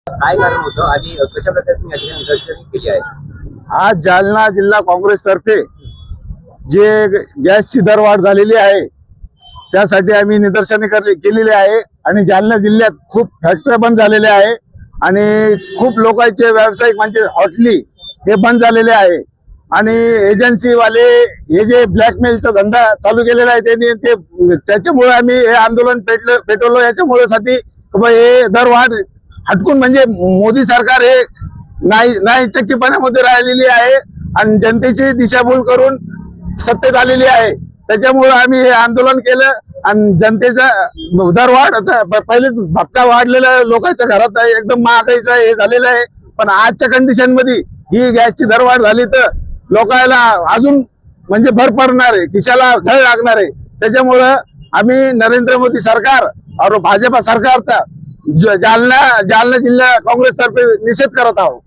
काय कारण होतं आणि कशा प्रकारे तुम्ही या ठिकाणी निदर्शन केली आहे? आज जालना जिल्हा काँग्रेस तर्फे जे गॅसची दरवाढ झालेली आहे त्यासाठी आम्ही निदर्शने केलेली आहे आणि जालना जिल्ह्यात खूप फॅक्टऱ्या बंद झालेल्या आहे आणि खूप लोकांचे व्यावसायिक म्हणजे हॉटली हे बंद झालेले आहे आणि एजन्सी वाले हे जे ब्लॅकमेलचा धंदा चालू केलेला आहे त्यांनी त्याच्यामुळे आम्ही हे आंदोलन पेटवलो याच्यामुळे साठी हे दरवाढ हटकून म्हणजे मोदी सरकार हे नाही चक्कीपणामध्ये राहिलेली आहे आणि जनतेची दिशाभूल करून सत्तेत आलेली आहे। त्याच्यामुळे आम्ही हे आंदोलन केलं आणि जनतेचा दरवाढ पहिलेच भपका वाढलेला लोकांच्या घरात आहे, एकदम महागाईचा हे झालेलं आहे। पण आजच्या कंडिशन मध्ये ही गॅसची दरवाढ झाली तर लोकांना अजून म्हणजे भर पडणार आहे, खिशाला झळ लागणार आहे। त्याच्यामुळं आम्ही नरेंद्र मोदी सरकार और भाजपा सरकारचा जालना जिल्हा काँग्रेस तर्फे निषेध करत आहोत।